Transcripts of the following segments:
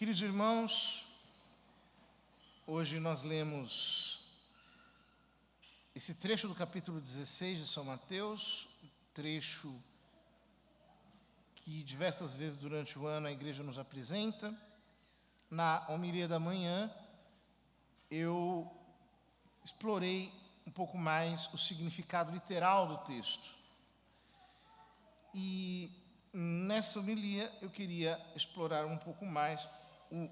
Queridos irmãos, hoje nós lemos esse trecho do capítulo 16 de São Mateus, trecho que diversas vezes durante o ano a igreja nos apresenta. Na homilia da manhã, eu explorei um pouco mais o significado literal do texto. E nessa homilia eu queria explorar um pouco mais o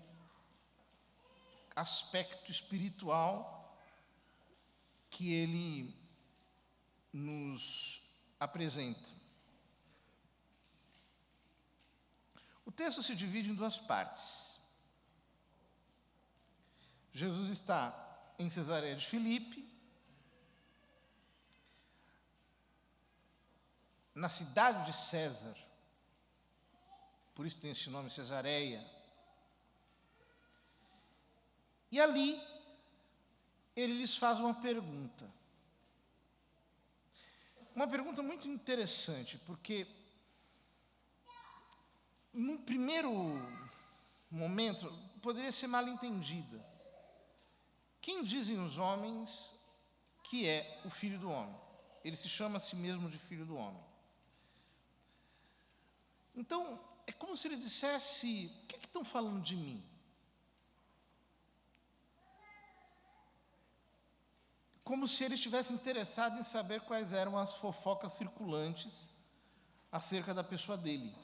aspecto espiritual que ele nos apresenta. O texto se divide em duas partes. Jesus está em Cesareia de Filipe, na cidade de César, por isso tem esse nome, Cesareia. E ali, ele lhes faz uma pergunta muito interessante, porque num primeiro momento poderia ser mal entendida. Quem dizem os homens que é o Filho do Homem? Ele se chama a si mesmo de Filho do Homem. Então, é como se ele dissesse: o que estão falando de mim? Como se ele estivesse interessado em saber quais eram as fofocas circulantes acerca da pessoa dele.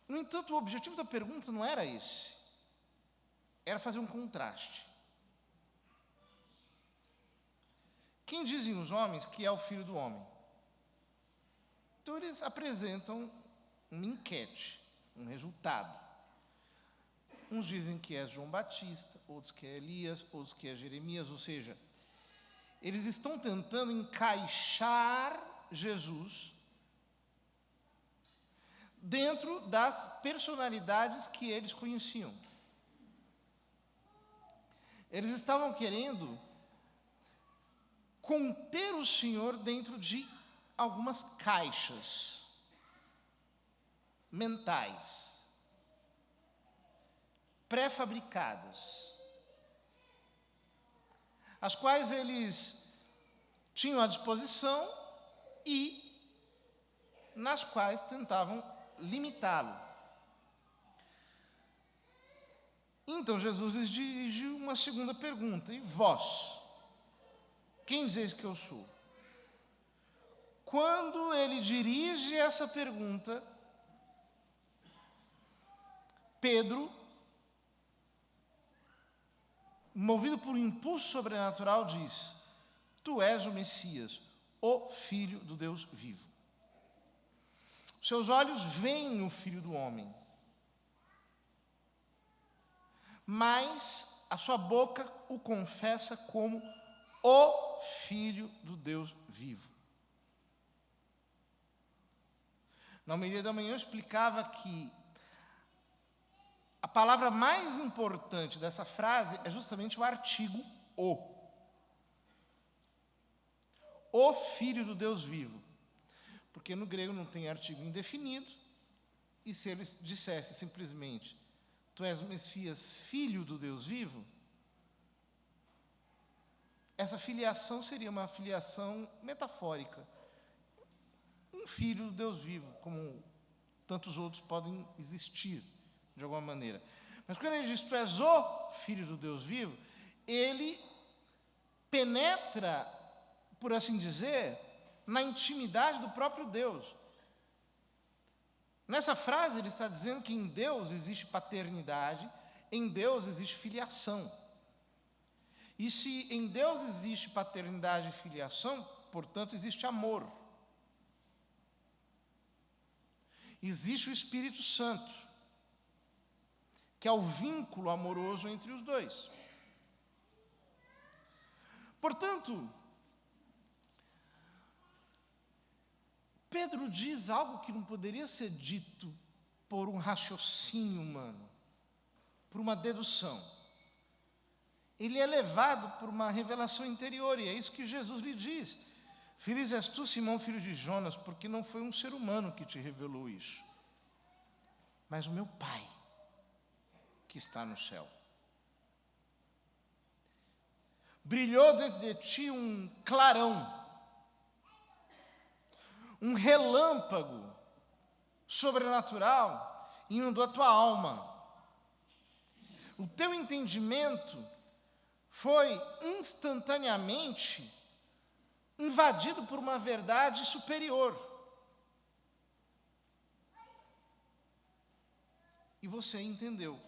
No entanto, o objetivo da pergunta não era esse. Era fazer um contraste. Quem dizem os homens que é o Filho do Homem? Então, eles apresentam uma enquete, um resultado. Uns dizem que é João Batista, outros que é Elias, outros que é Jeremias, ou seja, eles estão tentando encaixar Jesus dentro das personalidades que eles conheciam. Eles estavam querendo conter o Senhor dentro de algumas caixas mentais, pré-fabricadas, as quais eles tinham à disposição e nas quais tentavam limitá-lo. Então Jesus lhes dirige uma segunda pergunta: e vós? Quem dizeis que eu sou? Quando ele dirige essa pergunta, Pedro, movido por um impulso sobrenatural, diz: tu és o Messias, o Filho do Deus vivo. Seus olhos veem o Filho do Homem, mas a sua boca o confessa como o Filho do Deus vivo. Na homilia da manhã eu explicava que a palavra mais importante dessa frase é justamente o artigo o. O Filho do Deus vivo. Porque no grego não tem artigo indefinido, e se ele dissesse simplesmente: tu és o Messias, Filho do Deus vivo, essa filiação seria uma filiação metafórica. Um filho do Deus vivo, como tantos outros podem existir, de alguma maneira. Mas quando ele diz: tu és o Filho do Deus vivo, ele penetra, por assim dizer, na intimidade do próprio Deus. Nessa frase ele está dizendo que em Deus existe paternidade, em Deus existe filiação. E se em Deus existe paternidade e filiação, portanto existe amor. Existe o Espírito Santo, que é o vínculo amoroso entre os dois. Portanto, Pedro diz algo que não poderia ser dito por um raciocínio humano, por uma dedução. Ele é levado por uma revelação interior, e é isso que Jesus lhe diz: feliz és tu, Simão, filho de Jonas, porque não foi um ser humano que te revelou isso, mas o meu Pai que está no céu. Brilhou dentro de ti um clarão, um relâmpago sobrenatural, inundou a tua alma. O teu entendimento foi instantaneamente invadido por uma verdade superior. E você entendeu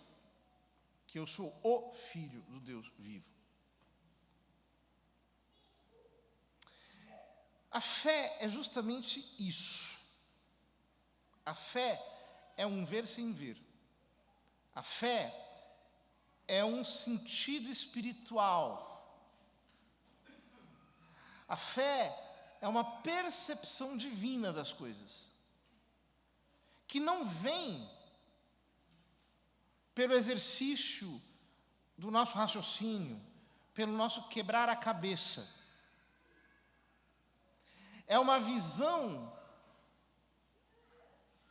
que eu sou o Filho do Deus vivo. A fé é justamente isso. A fé é um ver sem ver. A fé é um sentido espiritual. A fé é uma percepção divina das coisas, que não vem pelo exercício do nosso raciocínio, pelo nosso quebrar a cabeça. É uma visão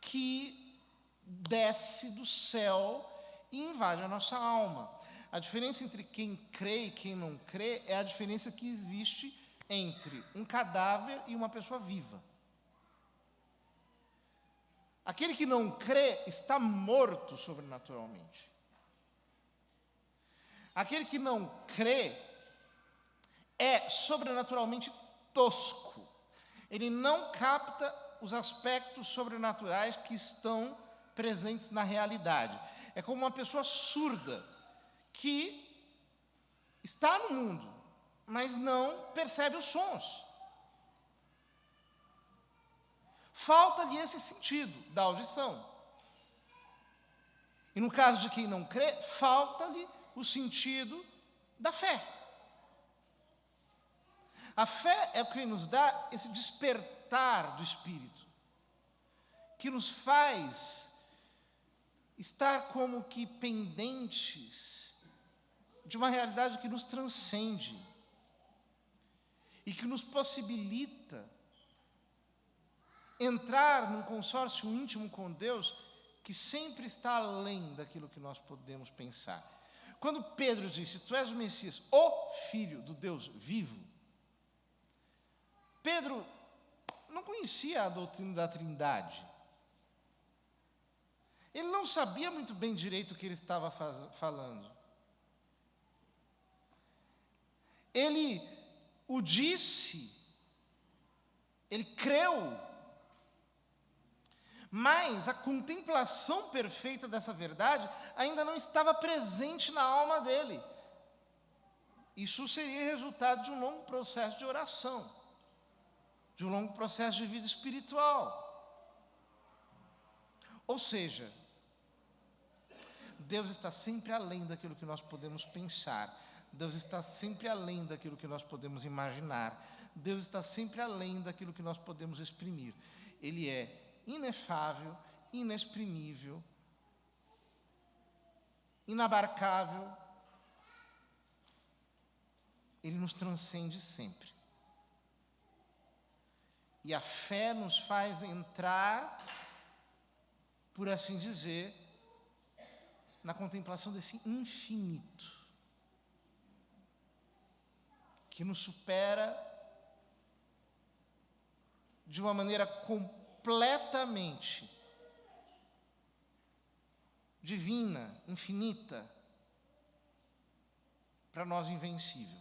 que desce do céu e invade a nossa alma. A diferença entre quem crê e quem não crê é a diferença que existe entre um cadáver e uma pessoa viva. Aquele que não crê está morto sobrenaturalmente. Aquele que não crê é sobrenaturalmente tosco. Ele não capta os aspectos sobrenaturais que estão presentes na realidade. É como uma pessoa surda que está no mundo, mas não percebe os sons. Falta-lhe esse sentido da audição. E no caso de quem não crê, falta-lhe o sentido da fé. A fé é o que nos dá esse despertar do Espírito, que nos faz estar como que pendentes de uma realidade que nos transcende e que nos possibilita entrar num consórcio íntimo com Deus que sempre está além daquilo que nós podemos pensar. Quando Pedro disse, tu és o Messias, o Filho do Deus vivo, Pedro não conhecia a doutrina da Trindade. Ele não sabia muito bem direito o que ele estava falando. Ele o disse, ele creu, mas a contemplação perfeita dessa verdade ainda não estava presente na alma dele. Isso seria resultado de um longo processo de oração, de um longo processo de vida espiritual. Ou seja, Deus está sempre além daquilo que nós podemos pensar. Deus está sempre além daquilo que nós podemos imaginar. Deus está sempre além daquilo que nós podemos exprimir. Ele é inefável, inexprimível, inabarcável. Ele nos transcende sempre. E a fé nos faz entrar, por assim dizer, na contemplação desse infinito, que nos supera de uma maneira completamente divina, infinita, para nós invencível.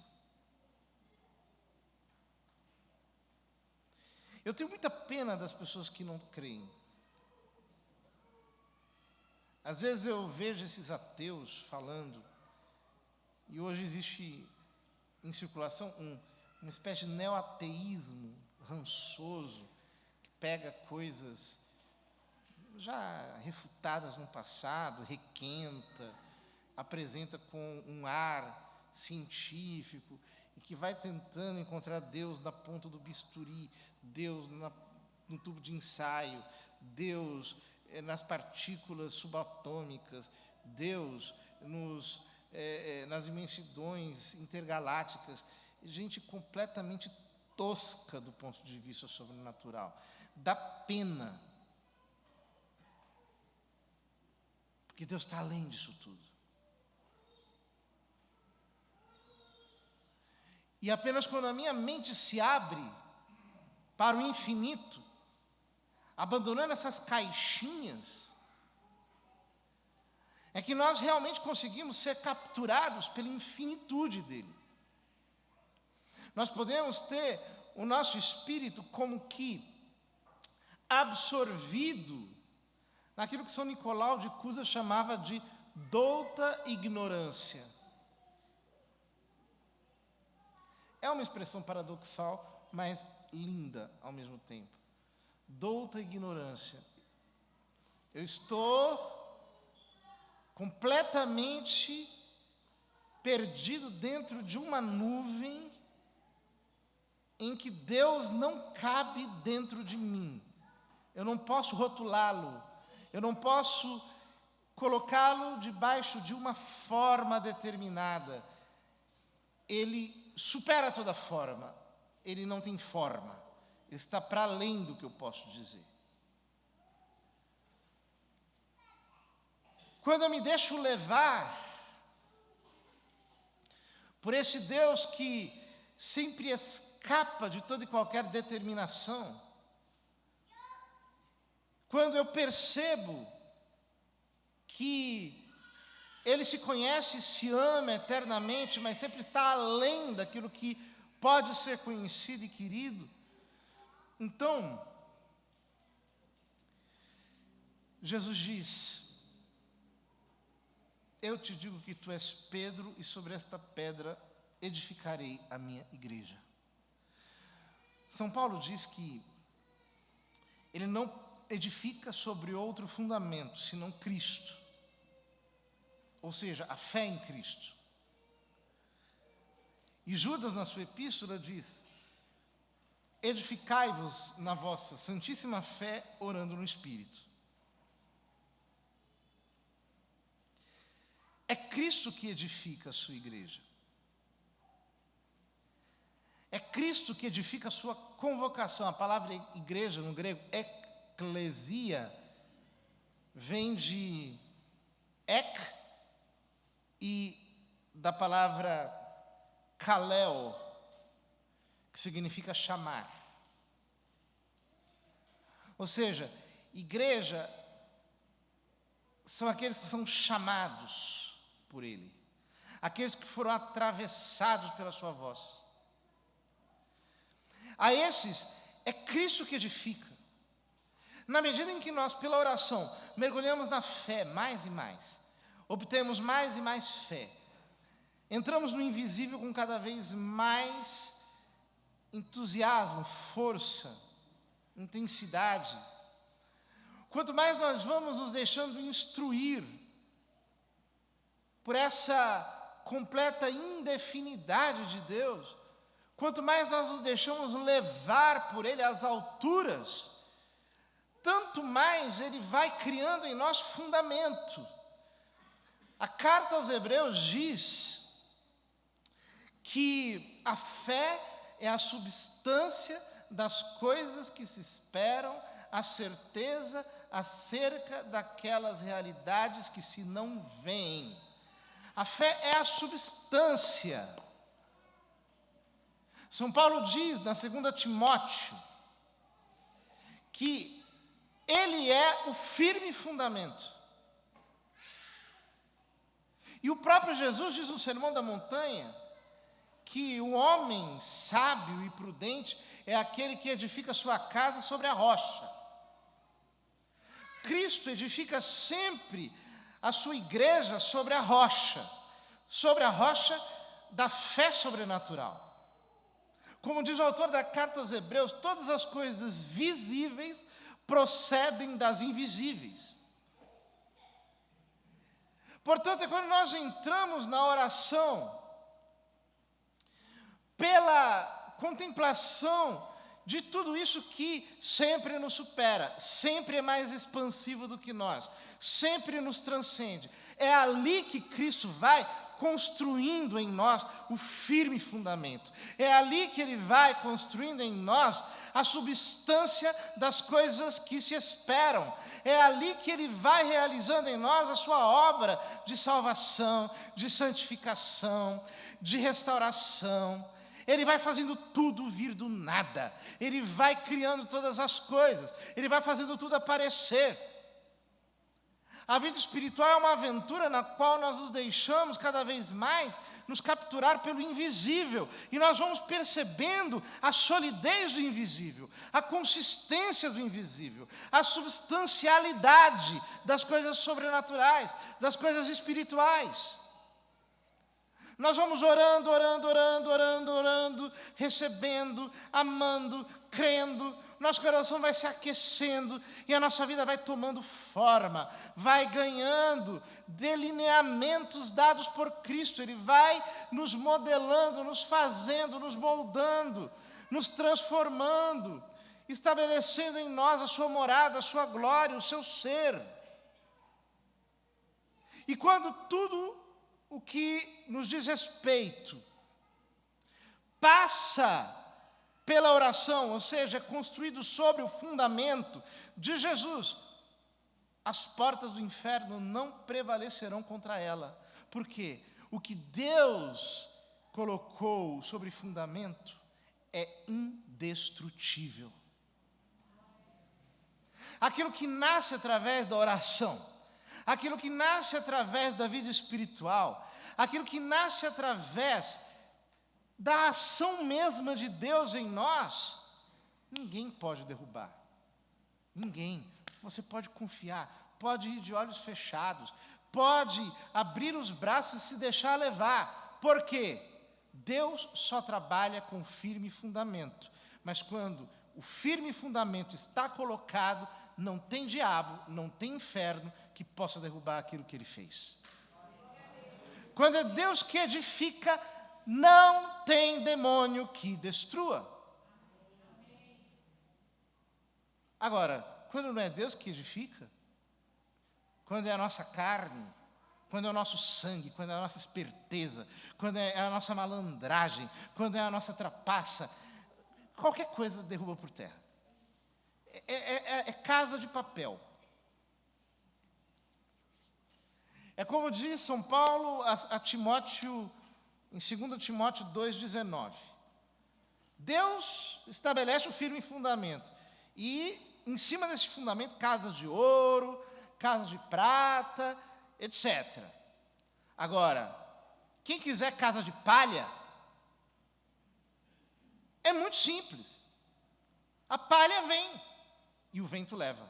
Eu tenho muita pena das pessoas que não creem. Às vezes eu vejo esses ateus falando, e hoje existe em circulação uma espécie de neo-ateísmo rançoso, que pega coisas já refutadas no passado, requenta, apresenta com um ar científico, e que vai tentando encontrar Deus na ponta do bisturi, Deus no tubo de ensaio, Deus nas partículas subatômicas, Deus nas imensidões intergalácticas. Gente completamente tosca do ponto de vista sobrenatural. Dá pena. Porque Deus está além disso tudo. E apenas quando a minha mente se abre para o infinito, abandonando essas caixinhas, é que nós realmente conseguimos ser capturados pela infinitude dele. Nós podemos ter o nosso espírito como que absorvido naquilo que São Nicolau de Cusa chamava de douta ignorância. É uma expressão paradoxal, mas linda ao mesmo tempo. Douta ignorância. Eu estou completamente perdido dentro de uma nuvem em que Deus não cabe dentro de mim. Eu não posso rotulá-lo, eu não posso colocá-lo debaixo de uma forma determinada. Ele supera toda forma, ele não tem forma, ele está para além do que eu posso dizer. Quando eu me deixo levar por esse Deus que sempre escapa de toda e qualquer determinação, quando eu percebo que Ele se conhece e se ama eternamente, mas sempre está além daquilo que pode ser conhecido e querido, então, Jesus diz: eu te digo que tu és Pedro, e sobre esta pedra edificarei a minha igreja. São Paulo diz que ele não edifica sobre outro fundamento, senão Cristo. Ou seja, a fé em Cristo. E Judas, na sua epístola, diz: edificai-vos na vossa santíssima fé, orando no Espírito. É Cristo que edifica a sua igreja. É Cristo que edifica a sua convocação. A palavra igreja, no grego, eclesia, vem de ek e da palavra kaleo, que significa chamar. Ou seja, igreja são aqueles que são chamados por Ele, aqueles que foram atravessados pela sua voz. A esses é Cristo que edifica. Na medida em que nós, pela oração, mergulhamos na fé mais e mais, obtemos mais e mais fé, entramos no invisível com cada vez mais entusiasmo, força, intensidade. Quanto mais nós vamos nos deixando instruir por essa completa indefinidade de Deus, quanto mais nós nos deixamos levar por Ele às alturas, tanto mais Ele vai criando em nós fundamento. A carta aos Hebreus diz que a fé é a substância das coisas que se esperam, a certeza acerca daquelas realidades que se não veem. A fé é a substância. São Paulo diz, na 2 Timóteo, que Ele é o firme fundamento. E o próprio Jesus diz no Sermão da Montanha que o homem sábio e prudente é aquele que edifica sua casa sobre a rocha. Cristo edifica sempre a sua igreja sobre a rocha da fé sobrenatural. Como diz o autor da carta aos Hebreus, todas as coisas visíveis procedem das invisíveis. Portanto, é quando nós entramos na oração, pela contemplação de tudo isso que sempre nos supera, sempre é mais expansivo do que nós, sempre nos transcende. É ali que Cristo vai construindo em nós o firme fundamento. É ali que Ele vai construindo em nós a substância das coisas que se esperam. É ali que Ele vai realizando em nós a sua obra de salvação, de santificação, de restauração. Ele vai fazendo tudo vir do nada. Ele vai criando todas as coisas. Ele vai fazendo tudo aparecer. A vida espiritual é uma aventura na qual nós nos deixamos cada vez mais nos capturar pelo invisível. E nós vamos percebendo a solidez do invisível, a consistência do invisível, a substancialidade das coisas sobrenaturais, das coisas espirituais. Nós vamos orando, recebendo, amando, crendo. Nosso coração vai se aquecendo e a nossa vida vai tomando forma, vai ganhando delineamentos dados por Cristo. Ele vai nos modelando, nos fazendo, nos moldando, nos transformando, estabelecendo em nós a sua morada, a sua glória, o seu ser. E quando tudo o que nos diz respeito passa pela oração, ou seja, construído sobre o fundamento de Jesus, as portas do inferno não prevalecerão contra ela. Por quê? O que Deus colocou sobre fundamento é indestrutível. Aquilo que nasce através da oração, aquilo que nasce através da vida espiritual, aquilo que nasce através da ação mesma de Deus em nós, ninguém pode derrubar. Ninguém. Você pode confiar, pode ir de olhos fechados, pode abrir os braços e se deixar levar. Por quê? Deus só trabalha com firme fundamento. Mas quando o firme fundamento está colocado, não tem diabo, não tem inferno que possa derrubar aquilo que Ele fez. Quando é Deus que edifica, não tem demônio que destrua. Agora, quando não é Deus que edifica, quando é a nossa carne, quando é o nosso sangue, quando é a nossa esperteza, quando é a nossa malandragem, quando é a nossa trapaça, qualquer coisa derruba por terra. É casa de papel. É como diz São Paulo a Timóteo, em 2 Timóteo 2,19. Deus estabelece o firme fundamento. E, em cima desse fundamento, casas de ouro, casas de prata, etc. Agora, quem quiser casa de palha, é muito simples. A palha vem e o vento leva.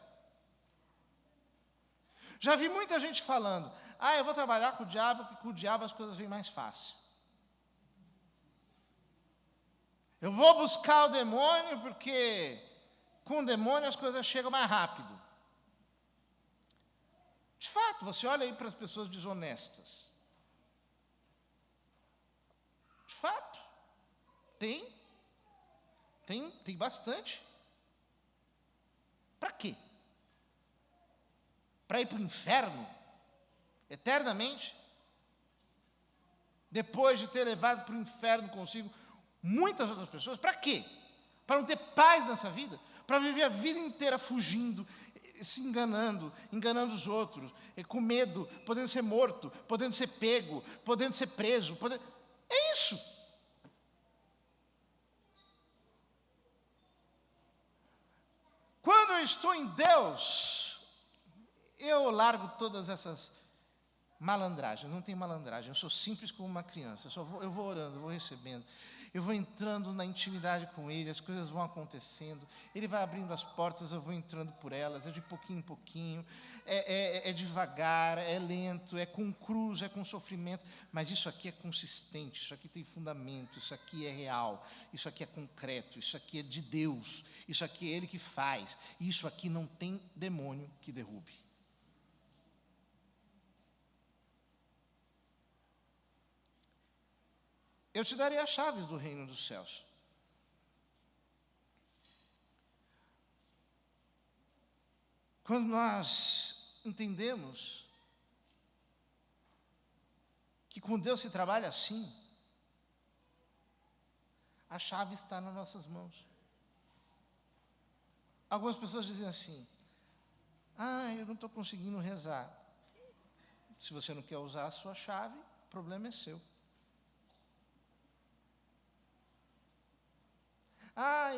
Já vi muita gente falando, eu vou trabalhar com o diabo, porque com o diabo as coisas vêm mais fácil. Eu vou buscar o demônio, porque com o demônio as coisas chegam mais rápido. De fato, você olha aí para as pessoas desonestas. De fato, tem bastante. Para quê? Para ir para o inferno? Eternamente? Depois de ter levado para o inferno consigo muitas outras pessoas? Para quê? Para não ter paz nessa vida? Para viver a vida inteira fugindo, se enganando os outros, com medo, podendo ser morto, podendo ser pego, podendo ser preso. É isso. Quando eu estou em Deus, eu largo todas essas malandragens. Não tem malandragem, eu sou simples como uma criança. Eu vou orando, eu vou recebendo, eu vou entrando na intimidade com Ele, as coisas vão acontecendo, Ele vai abrindo as portas, eu vou entrando por elas, é de pouquinho em pouquinho, é devagar, é lento, é com cruz, é com sofrimento, mas isso aqui é consistente, isso aqui tem fundamento, isso aqui é real, isso aqui é concreto, isso aqui é de Deus, isso aqui é Ele que faz, isso aqui não tem demônio que derrube. Eu te darei as chaves do reino dos céus. Quando nós entendemos que com Deus se trabalha assim, a chave está nas nossas mãos. Algumas pessoas dizem assim: eu não estou conseguindo rezar. Se você não quer usar a sua chave, o problema é seu.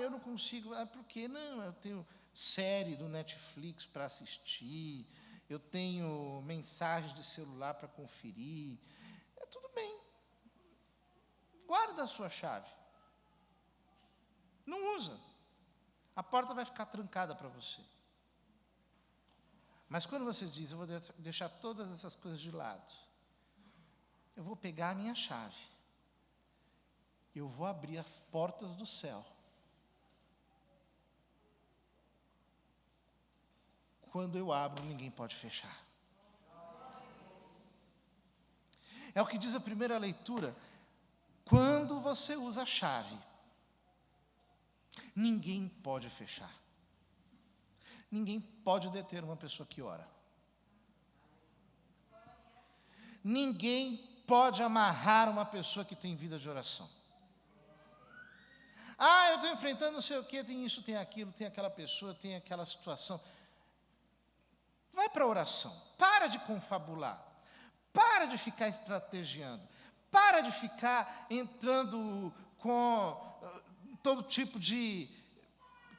Eu não consigo. Por quê? Não, eu tenho série do Netflix para assistir, eu tenho mensagens de celular para conferir. Tudo bem. Guarda a sua chave. Não usa. A porta vai ficar trancada para você. Mas quando você diz: eu vou deixar todas essas coisas de lado, eu vou pegar a minha chave, eu vou abrir as portas do céu. Quando eu abro, ninguém pode fechar. É o que diz a primeira leitura. Quando você usa a chave, ninguém pode fechar. Ninguém pode deter uma pessoa que ora. Ninguém pode amarrar uma pessoa que tem vida de oração. Eu estou enfrentando não sei o quê, tem isso, tem aquilo, tem aquela pessoa, tem aquela situação. Vai para a oração. Para de confabular. Para de ficar estrategiando. Para de ficar entrando com todo tipo de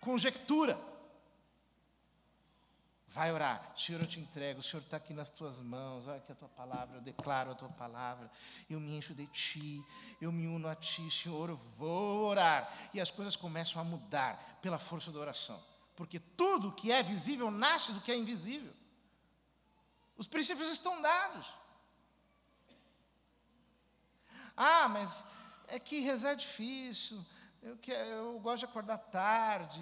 conjectura. Vai orar. Senhor, eu te entrego. O Senhor está aqui nas tuas mãos. Olha aqui a tua palavra. Eu declaro a tua palavra. Eu me encho de ti. Eu me uno a ti, Senhor. Eu vou orar. E as coisas começam a mudar pela força da oração. Porque tudo que é visível nasce do que é invisível. Os princípios estão dados. Mas é que rezar é difícil. Eu gosto de acordar tarde.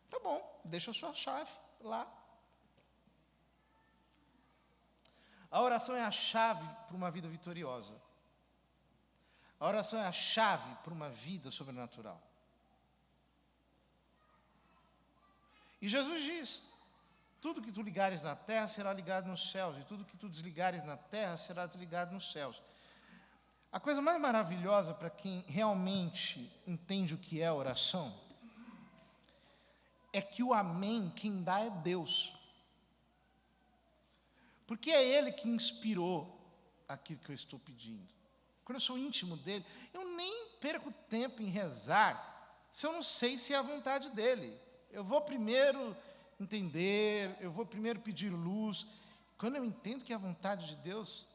Tá bom, deixa a sua chave lá. A oração é a chave para uma vida vitoriosa. A oração é a chave para uma vida sobrenatural. E Jesus diz: tudo que tu ligares na terra será ligado nos céus, e tudo que tu desligares na terra será desligado nos céus. A coisa mais maravilhosa para quem realmente entende o que é oração é que o amém quem dá é Deus. Porque é Ele que inspirou aquilo que eu estou pedindo. Quando eu sou íntimo dEle, eu nem perco tempo em rezar se eu não sei se é a vontade dEle. Eu vou primeiro entender, eu vou primeiro pedir luz. Quando eu entendo que é a vontade de Deus,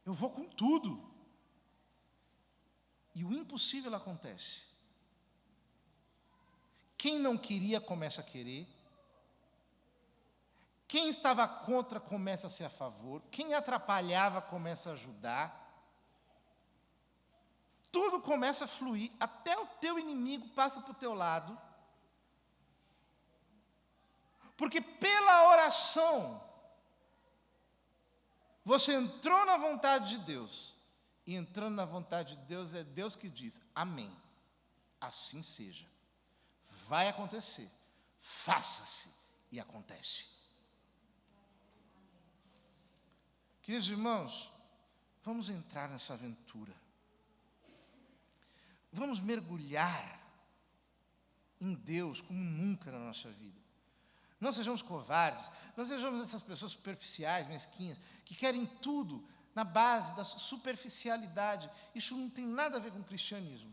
eu vou com tudo. E o impossível acontece. Quem não queria começa a querer. Quem estava contra começa a ser a favor. Quem atrapalhava começa a ajudar. Tudo começa a fluir. Até o teu inimigo passa para o teu lado. Porque pela oração, você entrou na vontade de Deus. E entrando na vontade de Deus, é Deus que diz: amém. Assim seja. Vai acontecer. Faça-se. E acontece. Queridos irmãos, vamos entrar nessa aventura. Vamos mergulhar em Deus como nunca na nossa vida. Não sejamos covardes, não sejamos essas pessoas superficiais, mesquinhas, que querem tudo na base da superficialidade. Isso não tem nada a ver com o cristianismo.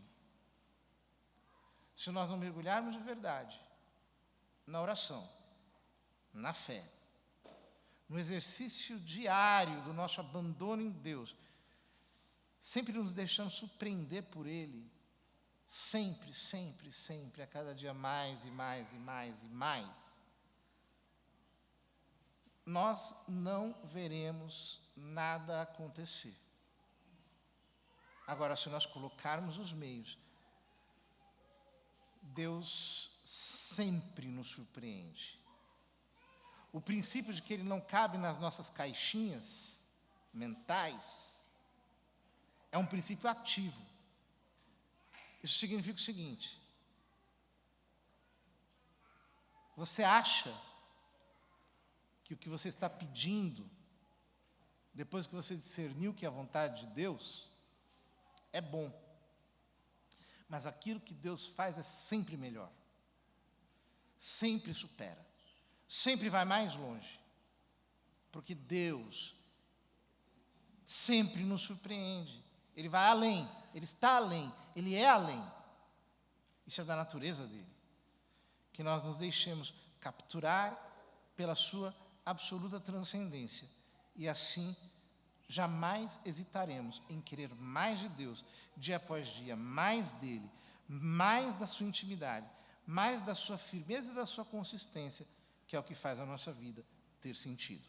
Se nós não mergulharmos de verdade na oração, na fé, no exercício diário do nosso abandono em Deus, sempre nos deixando surpreender por Ele, sempre, sempre, sempre, a cada dia mais e mais e mais e mais, nós não veremos nada acontecer. Agora, se nós colocarmos os meios, Deus sempre nos surpreende. O princípio de que Ele não cabe nas nossas caixinhas mentais é um princípio ativo. Isso significa o seguinte: Você acha que o que você está pedindo, depois que você discerniu que é a vontade de Deus, é bom. Mas aquilo que Deus faz é sempre melhor. Sempre supera. Sempre vai mais longe. Porque Deus sempre nos surpreende. Ele vai além, Ele está além, Ele é além. Isso é da natureza dEle. Que nós nos deixemos capturar pela sua absoluta transcendência. E assim, jamais hesitaremos em querer mais de Deus, dia após dia, mais dEle, mais da sua intimidade, mais da sua firmeza e da sua consistência, que é o que faz a nossa vida ter sentido.